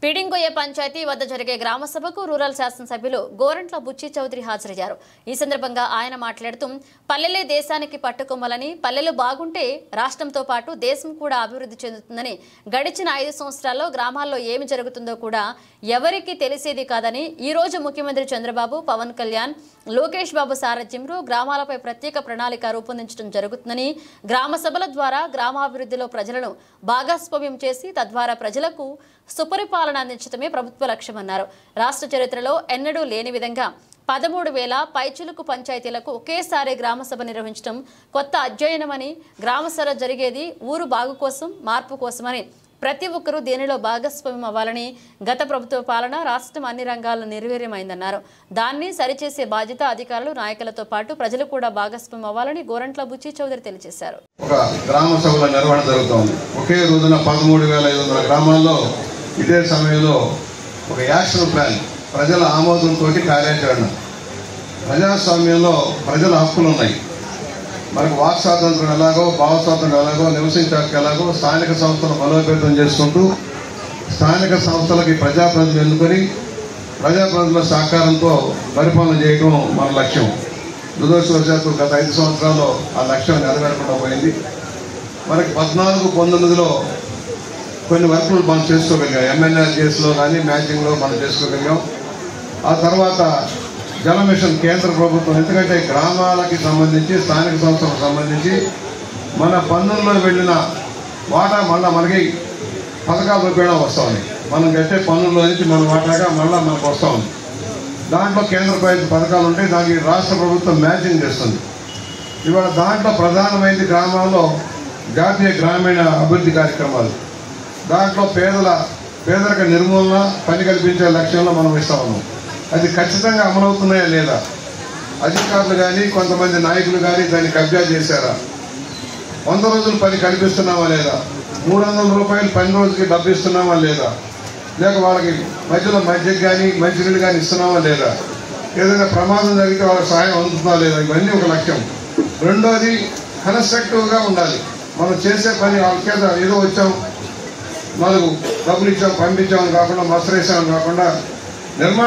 పీడింగొయ్య పంచాయతీ వద్ద జరిగే గ్రామ సభకు రూరల్ శాసనసభ్యులు గోరంట్ల బుచ్చి చౌదరి హాజరయ్యారు. ఈ సందర్భంగా ఆయన మాట్లాడుతూ పల్లెలే దేశానికి పట్టుకొమ్మలని, పల్లెలు బాగుంటే రాష్ట్రంతో పాటు దేశం కూడా అభివృద్ధి చెందుతుందని, గడిచిన 5 సంవత్సరాల్లో గ్రామాల్లో ఏమి జరుగుతుందో కూడా ఎవరికీ తెలిసేది కాదని, ఈ రోజు ముఖ్యమంత్రి చంద్రబాబు, పవన్ కళ్యాణ్, లోకేష్ బాబు సారథ్యంలో గ్రామాలపై ప్రత్యేక ప్రణాళిక రూపొందించడం జరుగుతుందని, గ్రామ సభల ద్వారా గ్రామాభివృద్ధిలో ప్రజలను భాగస్వామ్యం చేసి తద్వారా ప్రజలకు సుపరిపాలన అందించడమే ప్రభుత్వ లక్ష్యమన్నారు. రాష్ట్ర చరిత్రలో ఎన్నడూ లేని విధంగా 13,000 పైచిలుకు పంచాయతీలకు ఒకేసారి గ్రామ సభ నిర్వహించడం కొత్త అధ్యయనమని, గ్రామ సభ జరిగేది ఊరు బాగు కోసం, మార్పు కోసమని, ప్రతి ఒక్కరూ దీనిలో భాగస్వామ్యం అవ్వాలని, గత ప్రభుత్వ పాలన రాష్ట్రం అన్ని రంగాల్లో నిర్వీర్యమైందన్నారు. దాన్ని సరిచేసే బాధ్యత అధికారులు, నాయకులతో పాటు ప్రజలు కూడా భాగస్వామ్యం అవ్వాలని గోరంట్ల బుచ్చి చౌదరి తెలియజేశారు. ఒక గ్రామ సభల నిర్వహణ జరుగుతోంది. ఒకే రోజున 13,500 గ్రామాల్లో ఇదే సమయంలో ఒక యాక్షన్ ప్లాన్, ప్రజల ఆమోదంతో కార్యాచరణ. ప్రజాస్వామ్యంలో ప్రజల హక్కులు ఉన్నాయి. మనకు వాక్ స్వాతంత్రం ఎలాగో, భావ స్వాతంత్రం ఎలాగో, నివసించే హక్కు ఎలాగో, స్థానిక సంస్థలు బలోపేతం చేసుకుంటూ స్థానిక సంస్థలకి ప్రజాప్రతినిధులు ఎన్నుకొని ప్రజాప్రతినిధుల సహకారంతో పరిపాలన చేయడం మన లక్ష్యం. దురదృష్టవశాత్తు గత 5 సంవత్సరాల్లో ఆ లక్ష్యం నెరవేరకుండా పోయింది. మనకి 14-19లో కొన్ని వర్కులు మనం చేసుకోగలిగాం. MNRGSలో కానీ మ్యాచింగ్లో మనం చేసుకోగలిగాం. ఆ తర్వాత జల మిషన్ కేంద్ర ప్రభుత్వం, ఎందుకంటే గ్రామాలకి సంబంధించి, స్థానిక సంస్థలకు సంబంధించి మన పన్నుల్లో వెళ్ళిన వాటా మళ్ళీ మనకి పథకాల రూపేణా వస్తూ ఉంది. మనం కట్టే పన్నుల్లో నుంచి మన వాటాగా మళ్ళీ మనకు వస్తూ ఉంది. దాంట్లో కేంద్ర ప్రభుత్వ పథకాలు ఉంటాయి, దానికి రాష్ట్ర ప్రభుత్వం మ్యాచింగ్ చేస్తుంది. ఇవాళ దాంట్లో ప్రధానమైనది గ్రామాల్లో జాతీయ గ్రామీణ అభివృద్ధి కార్యక్రమాలు. దాంట్లో పేదరిక నిర్మూలన, పని కల్పించే లక్ష్యంలో మనం ఇస్తా ఉన్నాం. అది ఖచ్చితంగా అమలవుతున్నాయా లేదా, అధికారులు కానీ కొంతమంది నాయకులు కానీ దాన్ని కబ్జా చేశారా, 100 రోజులు పని కల్పిస్తున్నామా లేదా, 300 రూపాయలు పని రోజుకి డబ్బు ఇస్తున్నామా లేదా, లేక వాళ్ళకి మధ్యలో మధ్యకి కానీ మంచినీళ్ళు కానీ ఇస్తున్నామా లేదా, ఏదైనా ప్రమాదం జరిగితే వాళ్ళకి సహాయం అందుతుందా లేదా, ఇవన్నీ ఒక లక్ష్యం. రెండోది కన్స్ట్రక్టివ్గా ఉండాలి. మనం చేసే పని వాళ్ళకేదో ఏదో వచ్చాం, 4 డబ్బులు ఇచ్చాం, పంపించామని కాకుండా, మసరేసామని కాకుండా నిర్మాణ